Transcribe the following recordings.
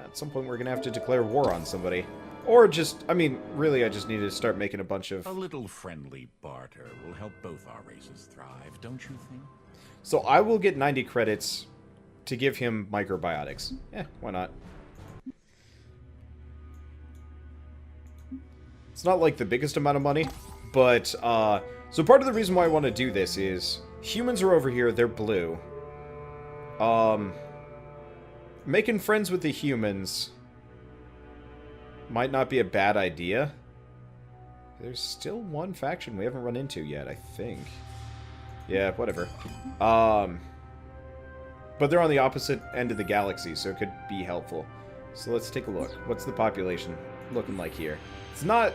At some point we're gonna have to declare war on somebody. Or just, I mean, really I just need to start making a bunch of... A little friendly barter will help both our races thrive, don't you think? So I will get 90 credits to give him microbiotics. Why not? It's not like the biggest amount of money, but, so part of the reason why I want to do this is, humans are over here, they're blue. Making friends with the humans might not be a bad idea. There's still one faction we haven't run into yet, I think. Yeah, whatever. But they're on the opposite end of the galaxy, so it could be helpful. So let's take a look. What's the population looking like here? It's not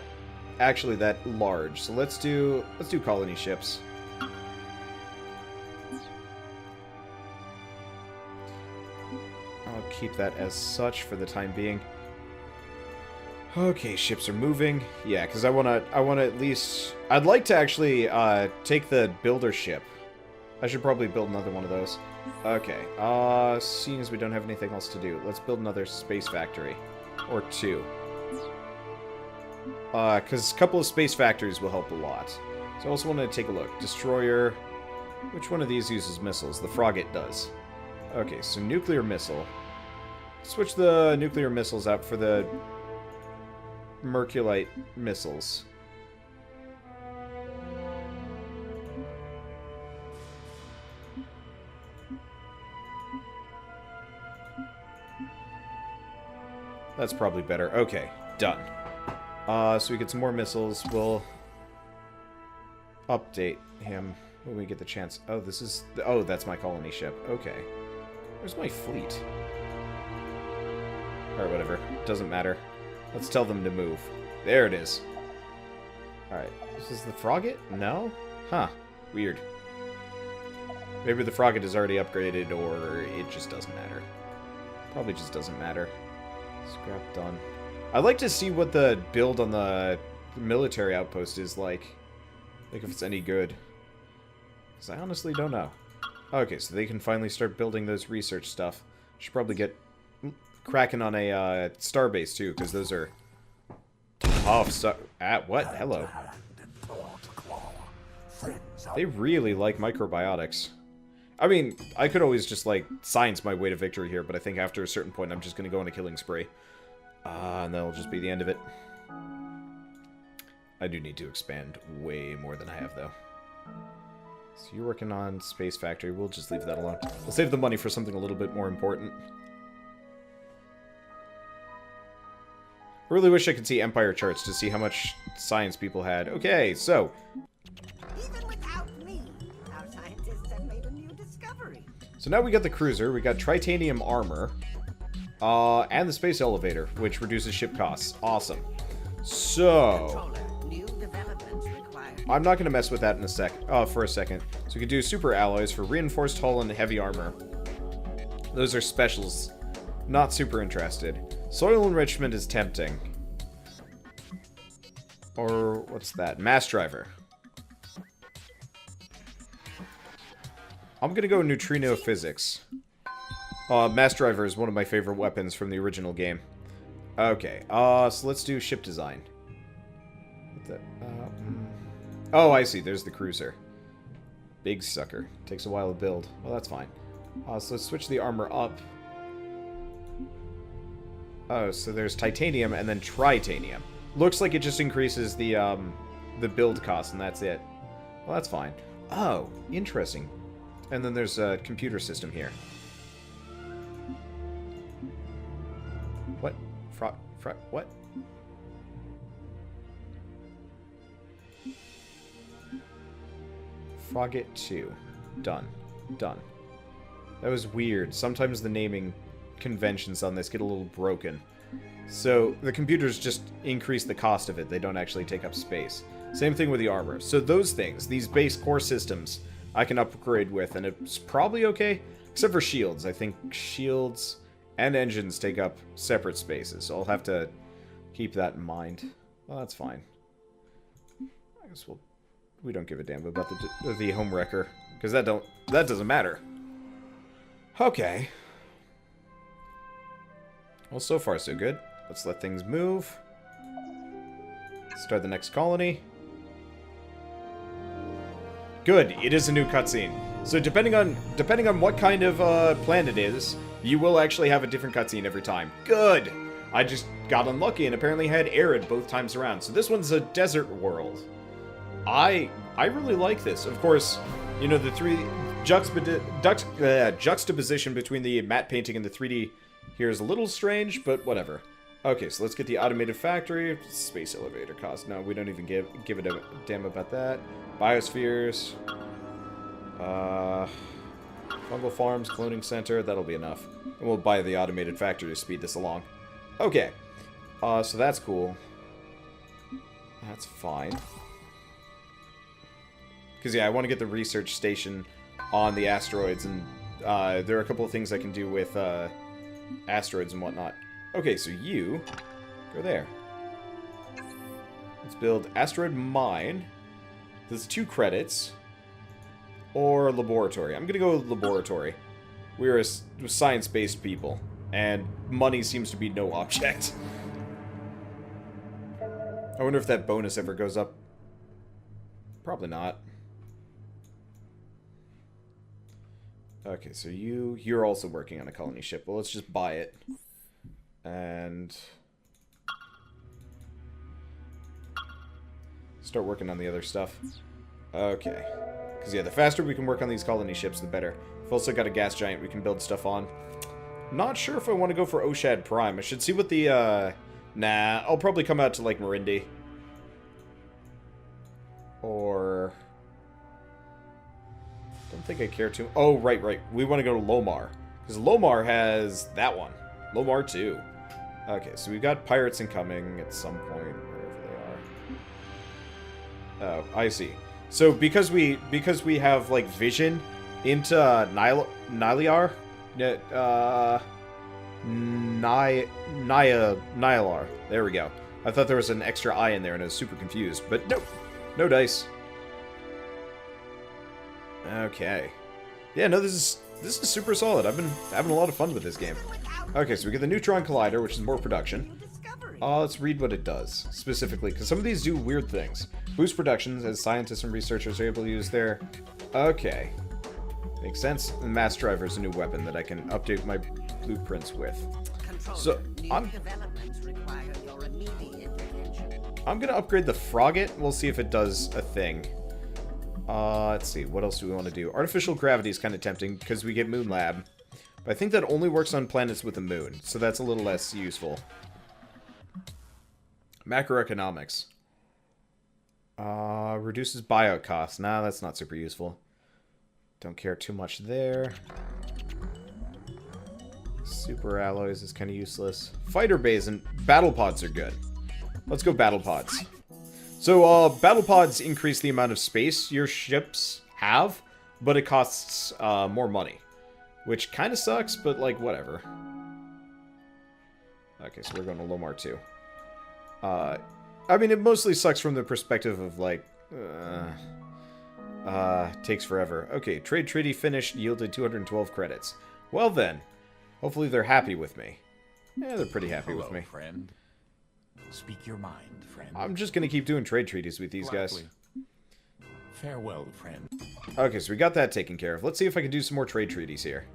actually that large, so let's do colony ships. I'll keep that as such for the time being. Okay, ships are moving. Yeah, because I wanna at least... I'd like to actually take the builder ship. I should probably build another one of those. Okay, seeing as we don't have anything else to do, let's build another space factory. Or two. Because a couple of space factories will help a lot. So I also want to take a look. Destroyer. Which one of these uses missiles? The Frogate does. Okay, so nuclear missile. Switch the nuclear missiles out for the Merculite missiles. That's probably better. Okay, done. So we get some more missiles. We'll update him when we get the chance. Oh, this is... Oh, that's my colony ship. Okay. Where's my fleet? Or whatever. Doesn't matter. Let's tell them to move. There it is. Alright. This is the Frogate? No? Huh. Weird. Maybe the Frogate is already upgraded, or it just doesn't matter. Probably just doesn't matter. Scrap done. I'd like to see what the build on the military outpost is like. Like if it's any good. Because I honestly don't know. Okay, so they can finally start building those research stuff. Should probably get cracking on a starbase too, because those are tough. What? Hello. They really like microbiotics. I mean, I could always just, like, science my way to victory here, but I think after a certain point I'm just going to go on a killing spree. And that'll just be the end of it. I do need to expand way more than I have, though. So you're working on Space Factory. We'll just leave that alone. We'll save the money for something a little bit more important. I really wish I could see Empire charts to see how much science people had. Okay, so... Even without me, our scientists have made a new discovery. So now we got the cruiser, we got titanium armor, and the space elevator, which reduces ship costs. Awesome. So... Controller, new developments required. I'm not going to mess with that in for a second. So we can do super alloys for reinforced hull and heavy armor. Those are specials. Not super interested. Soil enrichment is tempting. Or, what's that? Mass driver. I'm gonna go neutrino physics. Mass driver is one of my favorite weapons from the original game. Okay, so let's do ship design. Oh, I see, there's the cruiser. Big sucker. Takes a while to build. Well, that's fine. So let's switch the armor up. Oh, so there's titanium and then tritanium. Looks like it just increases the build cost, and that's it. Well, that's fine. Oh, interesting. And then there's a computer system here. What? What? Frogate 2. Done. Done. That was weird. Sometimes the naming conventions on this get a little broken. So the computers just increase the cost of it. They don't actually take up space. Same thing with the armor. So those things, these base core systems, I can upgrade with, and it's probably okay, except for shields. I think shields and engines take up separate spaces, so I'll have to keep that in mind. Well, that's fine. I guess we don't give a damn about the home wrecker, because that doesn't matter. Okay. Well, so far so good. Let's let things move. Start the next colony. Good, it is a new cutscene. So depending on what kind of planet it is, you will actually have a different cutscene every time. Good! I just got unlucky and apparently had arid both times around. So this one's a desert world. I really like this. Of course, you know, the juxtaposition between the matte painting and the 3D here is a little strange, but whatever. Okay, so let's get the automated factory. Space elevator cost. No, we don't even give it a damn about that. Biospheres. Fungal farms, cloning center. That'll be enough. And we'll buy the automated factory to speed this along. Okay. So that's cool. That's fine. Because, yeah, I want to get the research station on the asteroids, and there are a couple of things I can do with asteroids and whatnot. Okay, so you go there. Let's build asteroid mine. There's 2 credits. Or laboratory. I'm going to go with laboratory. We're a science-based people, and money seems to be no object. I wonder if that bonus ever goes up. Probably not. Okay, so you're also working on a colony ship. Well, let's just buy it. And start working on the other stuff. Okay. Because, yeah, the faster we can work on these colony ships, the better. We've also got a gas giant we can build stuff on. Not sure if I want to go for Oshad Prime. I should see what the, Nah, I'll probably come out to, like, Marindi. Or don't think I care too. Oh, right. We want to go to Lomar. Because Lomar has that one. Lomar 2. Okay, so we've got pirates incoming at some point, wherever they are. Oh, I see. So because we have, like, vision into Nylar, Nylar. There we go. I thought there was an extra I in there and I was super confused, but nope. No dice. Okay. Yeah, no, this is super solid. I've been having a lot of fun with this game. Okay, so we get the Neutron Collider, which is more production. Let's read what it does, specifically, because some of these do weird things. Boost productions, as scientists and researchers are able to use their... Okay. Makes sense. And Mass Driver is a new weapon that I can update my blueprints with. So, I'm gonna upgrade the Frogget. We'll see if it does a thing. Let's see. What else do we want to do? Artificial gravity is kind of tempting, because we get Moon Lab. But I think that only works on planets with a moon, so that's a little less useful. Macroeconomics. Reduces buyout costs. Nah, that's not super useful. Don't care too much there. Super alloys is kind of useless. Fighter bays and battle pods are good. Let's go battle pods. So, battle pods increase the amount of space your ships have, but it costs more money. Which kind of sucks, but, like, whatever. Okay, so we're going to Lomar 2. I mean, it mostly sucks from the perspective of, like, takes forever. Okay, trade treaty finished, yielded 212 credits. Well then, hopefully they're happy with me. Yeah, they're pretty happy with me. Friend. Speak your mind, friend. I'm just gonna keep doing trade treaties with these guys. Farewell, friend. Okay, so we got that taken care of. Let's see if I can do some more trade treaties here.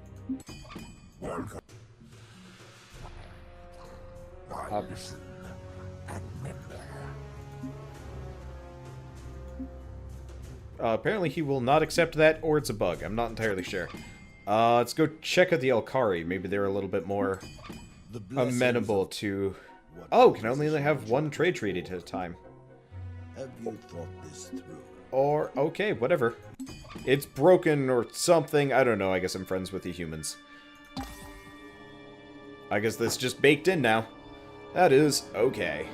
Apparently he will not accept that, or it's a bug. I'm not entirely sure. Let's go check out the Elkari. Maybe they're a little bit more amenable to... Oh, can only have one trade treaty at a time. Have you thought this through? Or, okay, whatever. It's broken or something. I don't know. I guess I'm friends with the humans. I guess that's just baked in now. That is okay.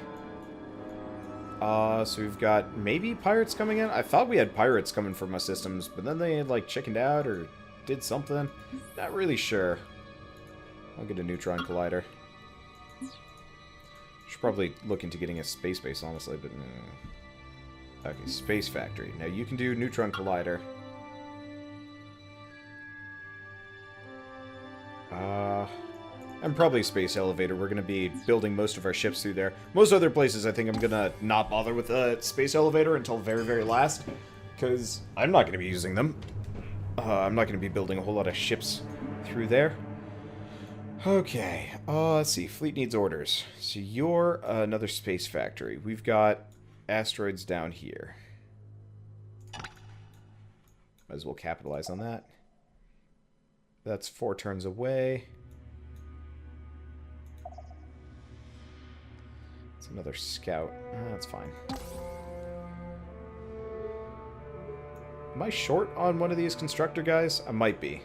So we've got maybe pirates coming in? I thought we had pirates coming from my systems, but then they had, like, chickened out or did something. Not really sure. I'll get a neutron collider. Should probably look into getting a space base, honestly, but... Okay, Space Factory. Now you can do neutron collider. and probably space elevator. We're going to be building most of our ships through there. Most other places, I think I'm going to not bother with a space elevator until very, very last, because I'm not going to be using them. I'm not going to be building a whole lot of ships through there. Okay, let's see. Fleet needs orders. So you're another space factory. We've got asteroids down here. Might as well capitalize on that. That's 4 turns away. It's another scout. That's fine. Am I short on one of these constructor guys? I might be.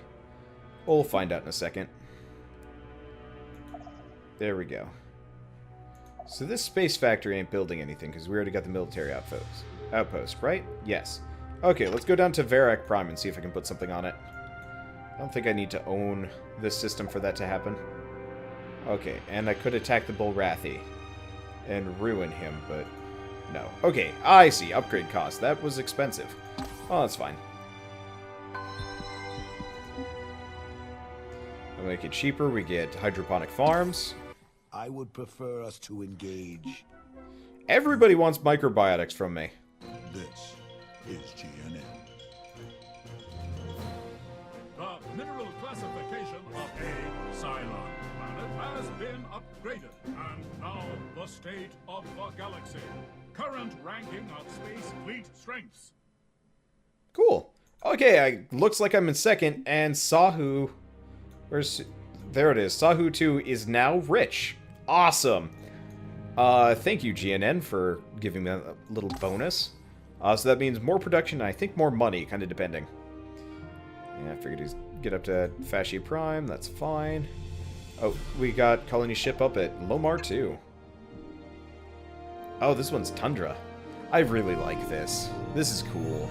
We'll find out in a second. There we go. So this space factory ain't building anything because we already got the military outpost, right? Yes. Okay, let's go down to Verac Prime and see if I can put something on it. I don't think I need to own this system for that to happen. Okay, and I could attack the Bullrathi and ruin him, but no. Okay, I see. Upgrade cost. That was expensive. Oh, that's fine. I'll make it cheaper. We get hydroponic farms. I would prefer us to engage. Everybody wants microbiotics from me. This is GNN. The mineral classification of a Cylon planet has been upgraded, and now the state of the galaxy. Current ranking of space fleet strengths. Cool. Okay, looks like I'm in second, and Sahu... There it is. Sahu 2 is now rich. Awesome. Thank you, GNN, for giving me a little bonus. So that means more production, and I think more money, kind of depending. Yeah, I figured he'd get up to Fasci Prime. That's fine. Oh, we got colony ship up at Lomar, too. Oh, this one's Tundra. I really like this. This is cool.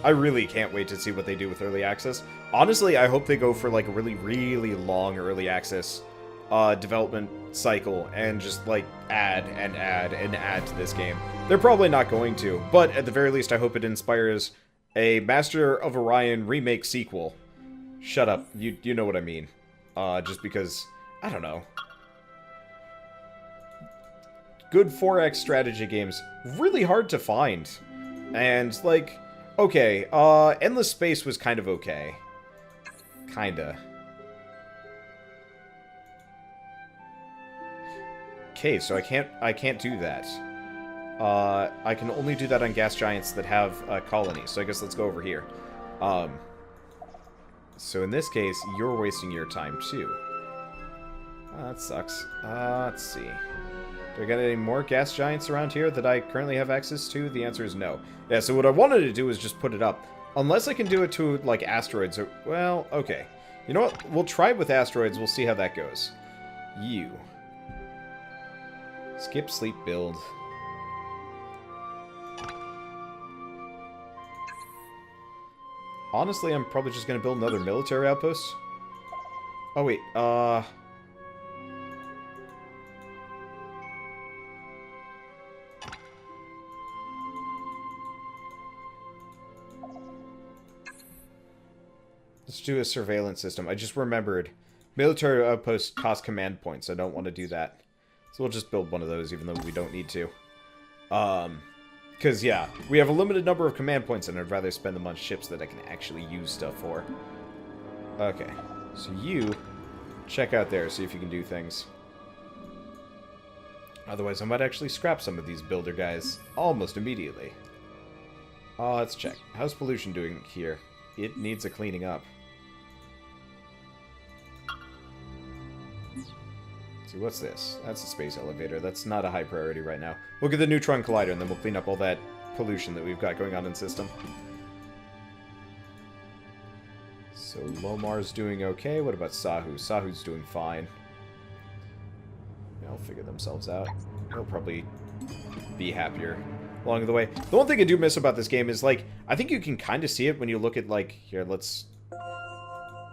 I really can't wait to see what they do with early access. Honestly, I hope they go for like a really, really long early access development cycle and just like add and add and add to this game. They're probably not going to, but at the very least, I hope it inspires a Master of Orion remake sequel. Shut up. You know what I mean. Just because, I don't know. Good 4X strategy games, really hard to find. And, like, okay, Endless Space was kind of okay. Kinda. Okay, so I can't do that. I can only do that on gas giants that have colonies, so I guess let's go over here. So in this case, you're wasting your time too. That sucks. Let's see. Do I got any more gas giants around here that I currently have access to? The answer is no. Yeah, so what I wanted to do is just put it up. Unless I can do it to, like, asteroids or... Well, okay. You know what? We'll try it with asteroids. We'll see how that goes. You. Skip, sleep, build. Honestly, I'm probably just going to build another military outpost. Oh, wait. Let's do a surveillance system. I just remembered. Military outposts cost command points. I don't want to do that. So we'll just build one of those, even though we don't need to. Because, yeah, we have a limited number of command points, and I'd rather spend them on ships that I can actually use stuff for. Okay. So you check out there, see if you can do things. Otherwise, I might actually scrap some of these builder guys almost immediately. Let's check. How's pollution doing here? It needs a cleaning up. See, what's this? That's a space elevator. That's not a high priority right now. We'll get the neutron collider, and then we'll clean up all that pollution that we've got going on in the system. So Lomar's doing okay. What about Sahu? Sahu's doing fine. They'll figure themselves out. They'll probably be happier along the way. The one thing I do miss about this game is, like, I think you can kind of see it when you look at, like, here, let's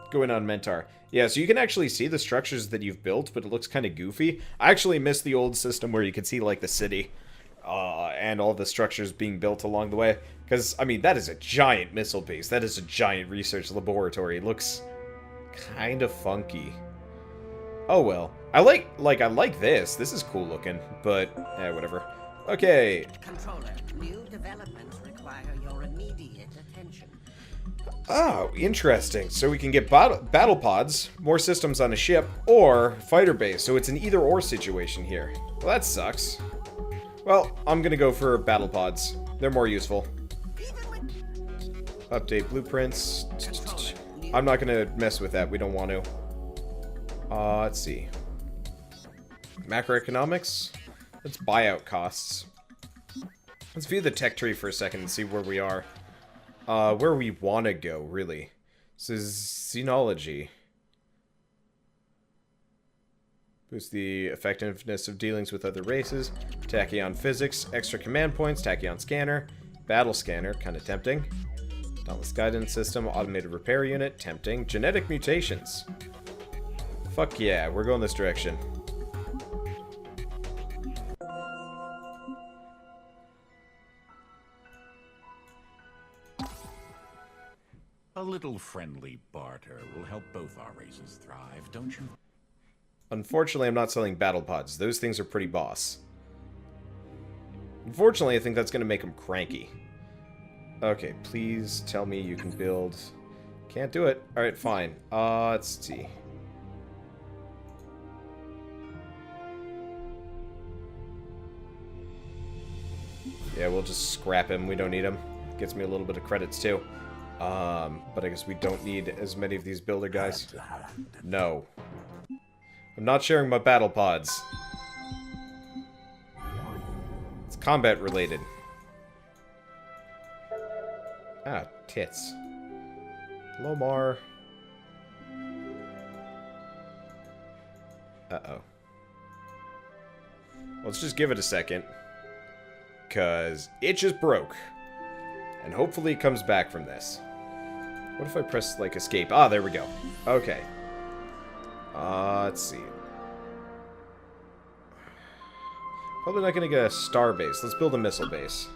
go in on Mentar. Yeah, so you can actually see the structures that you've built, but it looks kind of goofy. I actually miss the old system where you could see, like, the city and all the structures being built along the way. Because, I mean, that is a giant missile base. That is a giant research laboratory. It looks kind of funky. Oh well. I like this. This is cool looking, but whatever. Okay. Controller, new developments require your immediate attention. Oh, interesting. So we can get battle pods, more systems on a ship, or fighter base. So it's an either-or situation here. Well, that sucks. Well, I'm gonna go for battle pods. They're more useful. Update blueprints. I'm not gonna mess with that. We don't want to. Let's see. Macroeconomics. Let's buy out costs. Let's view the tech tree for a second and see where we are. Where we want to go, really. This is xenology. Boost the effectiveness of dealings with other races. Tachyon physics. Extra command points. Tachyon scanner. Battle scanner. Kind of tempting. Dauntless guidance system. Automated repair unit. Tempting. Genetic mutations. Fuck yeah, we're going this direction. A little friendly barter will help both our races thrive, don't you? Unfortunately, I'm not selling battle pods. Those things are pretty boss. Unfortunately, I think that's going to make them cranky. Okay, please tell me you can build... Can't do it. Alright, fine. Let's see. Yeah, we'll just scrap him. We don't need him. Gets me a little bit of credits, too. But I guess we don't need as many of these builder guys. No. I'm not sharing my battle pods. It's combat related. Ah, tits. Lomar. Uh-oh. Let's just give it a second. Because it just broke. And hopefully it comes back from this. What if I press, like, escape? Ah, there we go. Okay. Let's see. Probably not going to get a star base. Let's build a missile base.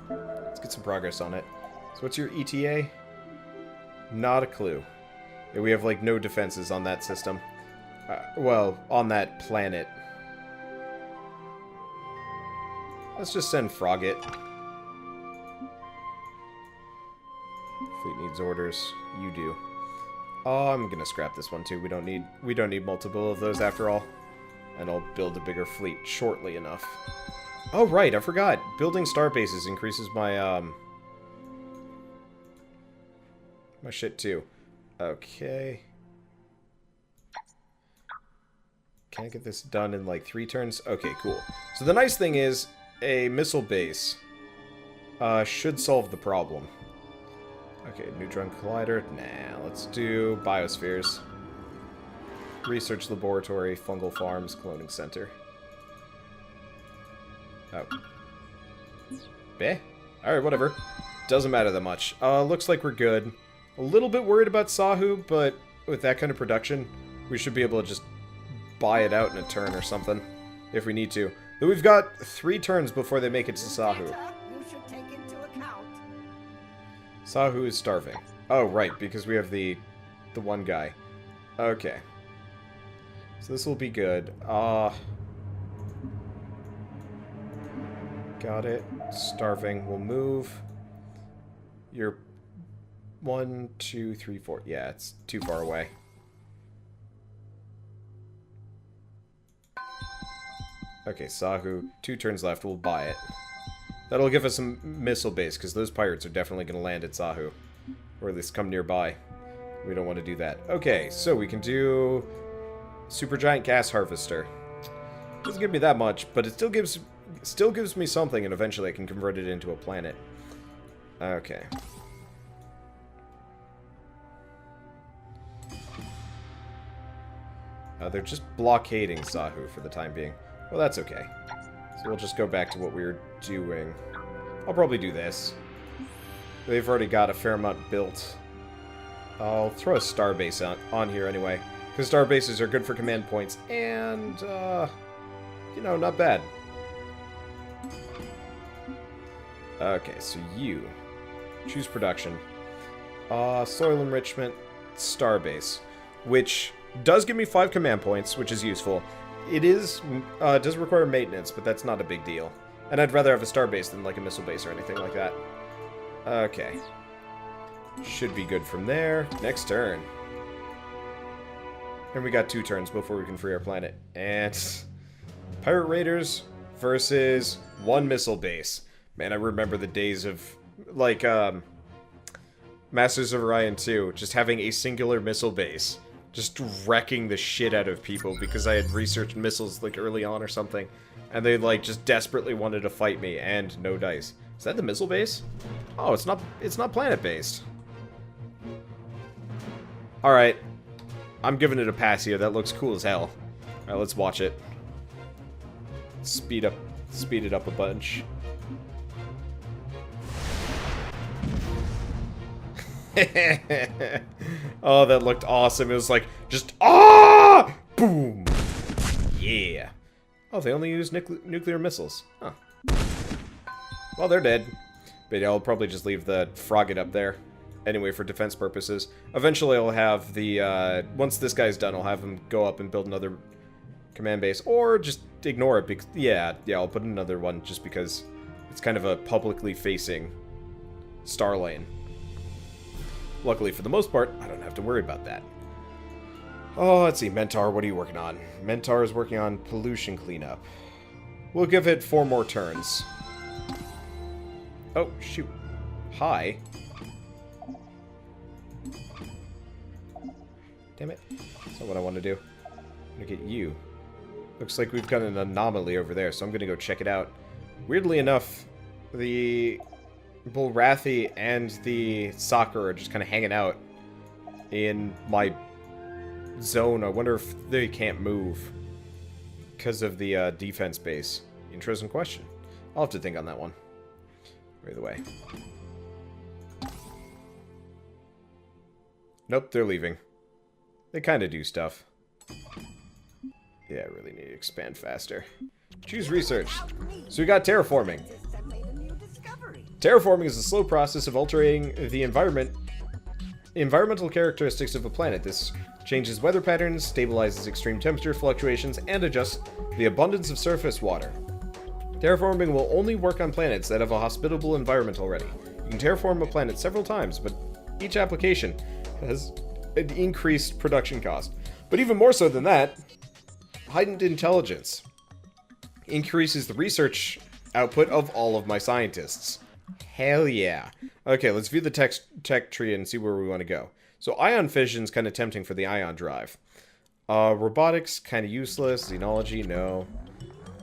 Let's get some progress on it. So what's your ETA? Not a clue. Yeah, we have, like, no defenses on that system. Well, on that planet. Let's just send Frogget. Fleet needs orders. You do. Oh, I'm gonna scrap this one too. We don't need multiple of those after all. And I'll build a bigger fleet shortly enough. Oh right, I forgot. Building star bases increases my my shit too. Okay. Can I get this done in like 3 turns? Okay, cool. So the nice thing is, a missile base should solve the problem. Okay, neutron collider. Nah, let's do biospheres. Research laboratory, fungal farms, cloning center. Oh. Bleh. Alright, whatever. Doesn't matter that much. Looks like we're good. A little bit worried about Sahu, but with that kind of production, we should be able to just buy it out in a turn or something, if we need to. But we've got 3 turns before they make it to Sahu. You should take into account. Sahu is starving. Oh, right, because we have the one guy. Okay. So this will be good. Got it. Starving. We'll move. You're 1, 2, 3, 4. Yeah, it's too far away. Okay, Sahu. 2 turns left. We'll buy it. That'll give us some missile base, because those pirates are definitely going to land at Sahu. Or at least come nearby. We don't want to do that. Okay, so we can do Supergiant Gas Harvester. Doesn't give me that much, but it still gives me something, and eventually I can convert it into a planet. Okay. They're just blockading Sahu for the time being. Well, that's okay. So we'll just go back to what we were doing. I'll probably do this. They've already got a fair amount built. I'll throw a starbase on here anyway. Because starbases are good for command points. And, you know, not bad. Okay, so you. Choose production. Soil enrichment, starbase. Which does give me 5 command points, which is useful. It does require maintenance, but that's not a big deal. And I'd rather have a starbase than like a missile base or anything like that. Okay. Should be good from there. Next turn. And we got 2 turns before we can free our planet. And Pirate Raiders versus 1 missile base. Man, I remember the days of, like, Masters of Orion 2, just having a singular missile base. Just wrecking the shit out of people because I had researched missiles, like, early on or something. And they, like, just desperately wanted to fight me, and no dice. Is that the missile base? Oh, it's not planet-based. Alright. I'm giving it a pass here. That looks cool as hell. Alright, let's watch it. Speed it up a bunch. Oh, that looked awesome. It was like, just, ah! Boom! Yeah. Oh, they only use nuclear missiles. Huh. Well, they're dead. But yeah, I'll probably just leave the frogget up there. Anyway, for defense purposes. Eventually, I'll have the, once this guy's done, I'll have him go up and build another command base. Or just ignore it, because, yeah, I'll put another one just because it's kind of a publicly facing star lane. Luckily, for the most part, I don't have to worry about that. Oh, let's see. Mentor, what are you working on? Mentor is working on pollution cleanup. We'll give it 4 more turns. Oh, shoot. Hi. Damn it. That's not what I want to do. I'm gonna get you. Looks like we've got an anomaly over there, so I'm gonna go check it out. Weirdly enough, the Bullrathi and the Soccer are just kind of hanging out in my zone. I wonder if they can't move because of the defense base. Interesting question. I'll have to think on that one. Either way. Nope, they're leaving. They kind of do stuff. Yeah, I really need to expand faster. Choose research. So we got terraforming. Terraforming is a slow process of altering the environmental characteristics of a planet. This changes weather patterns, stabilizes extreme temperature fluctuations, and adjusts the abundance of surface water. Terraforming will only work on planets that have a hospitable environment already. You can terraform a planet several times, but each application has an increased production cost. But even more so than that, heightened intelligence increases the research output of all of my scientists. Hell yeah. Okay, let's view the tech tree and see where we want to go. So ion fission's kind of tempting for the ion drive. Robotics, kind of useless. Xenology, no.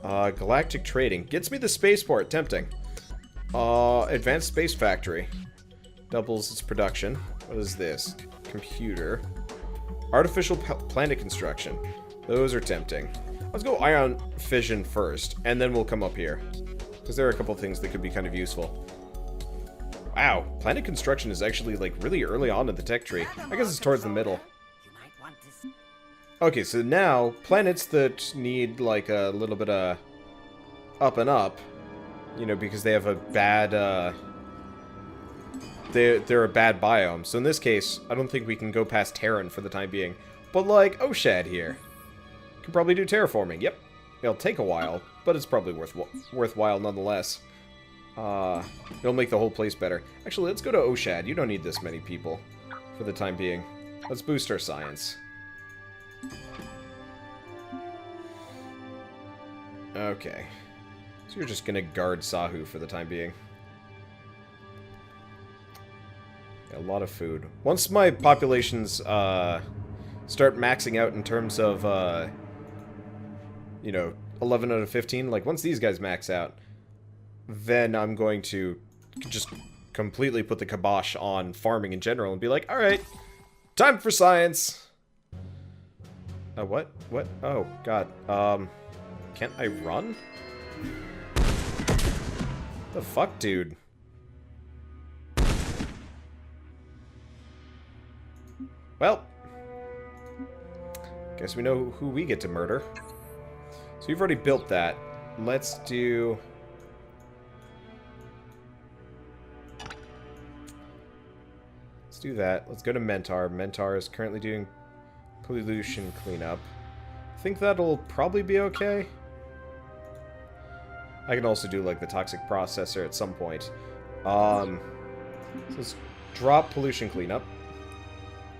Galactic trading. Gets me the spaceport, tempting. Advanced space factory. Doubles its production. What is this? Computer. Artificial planet construction. Those are tempting. Let's go ion fission first, and then we'll come up here. Because there are a couple things that could be kind of useful. Wow, planet construction is actually, like, really early on in the tech tree. I guess it's towards the middle. Okay, so now, planets that need, like, a little bit of up and up, you know, because they have a bad, they're a bad biome. So in this case, I don't think we can go past Terran for the time being. But, like, Oshad here. Can probably do terraforming. Yep. It'll take a while, but it's probably worthwhile nonetheless. It'll make the whole place better. Actually, let's go to Oshad. You don't need this many people for the time being. Let's boost our science. Okay. So you're just gonna guard Sahu for the time being. Yeah, a lot of food. Once my populations, start maxing out in terms of, you know, 11 out of 15, like, once these guys max out, then I'm going to just completely put the kibosh on farming in general and be like, alright, time for science! What? What? Oh, God. Can't I run? The fuck, dude? Well, guess we know who we get to murder. So we've already built that. Let's do... Let's do that. Let's go to Mentar. Mentar is currently doing pollution cleanup. I think that'll probably be okay. I can also do, like, the toxic processor at some point. So let's drop pollution cleanup.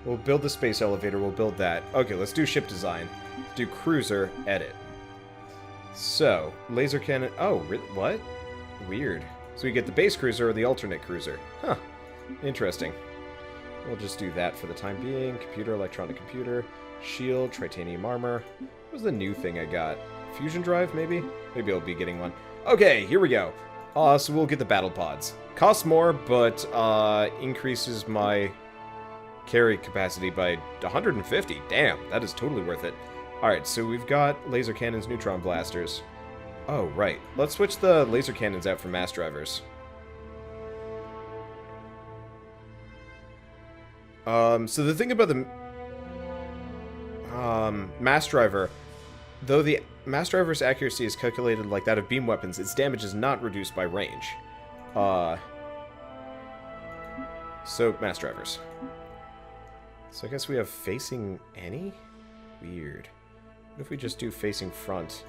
We'll build the space elevator. We'll build that. Okay, let's do ship design. Let's do cruiser, edit. So, laser cannon... Oh, what? Weird. So we get the base cruiser or the alternate cruiser. Huh. Interesting. We'll just do that for the time being. Computer, electronic computer, shield, titanium armor. What was the new thing I got? Fusion drive, maybe? Maybe I'll be getting one. Okay, here we go. So we'll get the battle pods. Costs more, but increases my carry capacity by 150. Damn, that is totally worth it. Alright, so we've got laser cannons, neutron blasters. Oh, right. Let's switch the laser cannons out for mass drivers. So the thing about the mass driver, though the mass driver's accuracy is calculated like that of beam weapons, its damage is not reduced by range. So mass drivers. So I guess we have facing any? Weird. What if we just do facing front?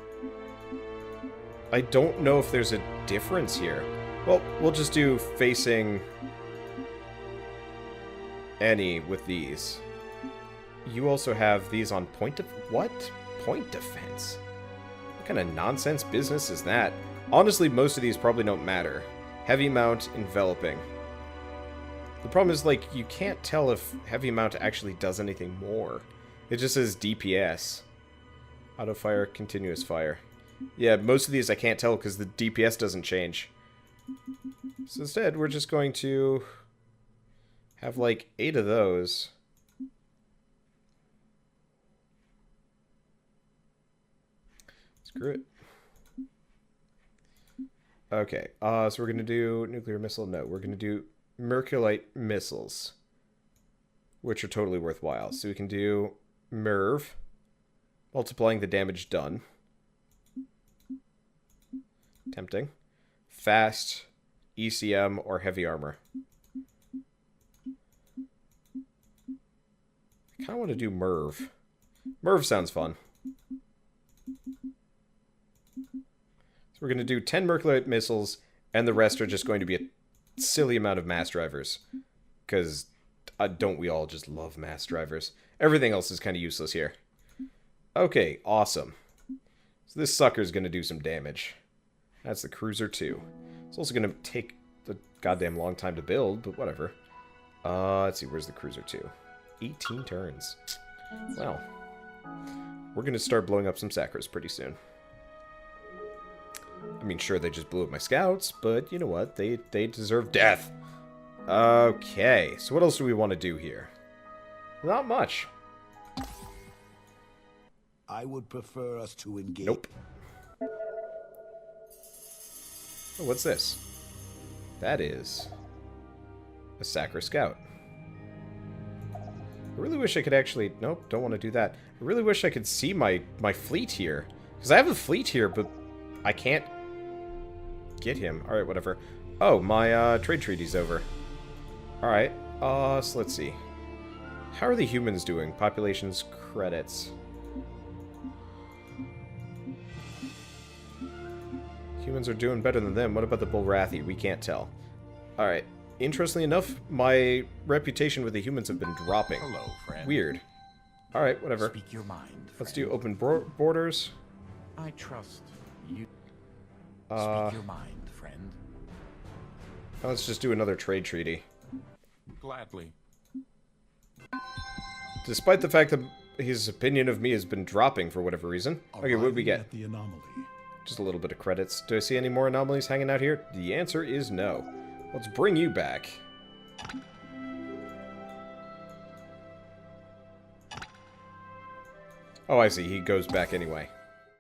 I don't know if there's a difference here. Well, we'll just do facing any with these. You also have these on point of... What? Point defense? What kind of nonsense business is that? Honestly, most of these probably don't matter. Heavy mount, enveloping. The problem is, like, you can't tell if heavy mount actually does anything more. It just says DPS. Auto fire, continuous fire. Yeah, most of these I can't tell because the DPS doesn't change. So instead, we're just going to have like 8 of those. Screw it. Okay, so we're going to do nuclear missile? No, we're going to do Merculite missiles, which are totally worthwhile. So we can do MERV, multiplying the damage done. Tempting. Fast, ECM, or heavy armor. I kind of want to do MERV. MERV sounds fun. So we're going to do 10 Merculite missiles, and the rest are just going to be a silly amount of mass drivers. Because don't we all just love mass drivers? Everything else is kind of useless here. Okay, awesome. So this sucker's going to do some damage. That's the Cruiser 2. It's also going to take the goddamn long time to build, but whatever. Let's see, where's the Cruiser 2? 18 turns. Well, we're going to start blowing up some Sacras pretty soon. I mean, sure, they just blew up my scouts, but you know what? They deserve death. Okay, so what else do we want to do here? Not much. I would prefer us to engage. Nope. Oh, what's this? That is a Sacra Scout. I really wish I could actually... Nope, don't want to do that. I really wish I could see my fleet here. Because I have a fleet here, but I can't get him. Alright, whatever. Oh, my trade treaty's over. Alright, so let's see. How are the humans doing? Populations, credits. Humans are doing better than them. What about the Bulrathi? We can't tell. Alright. Interestingly enough, my reputation with the humans have been dropping. Hello, friend. Weird. Alright, whatever. Speak your mind, Let's do open borders. I trust you. Speak your mind, friend. Let's just do another trade treaty. Gladly. Despite the fact that his opinion of me has been dropping for whatever reason. Okay, what did we get? At the anomaly. Just a little bit of credits. Do I see any more anomalies hanging out here? The answer is no. Let's bring you back. Oh, I see. He goes back anyway.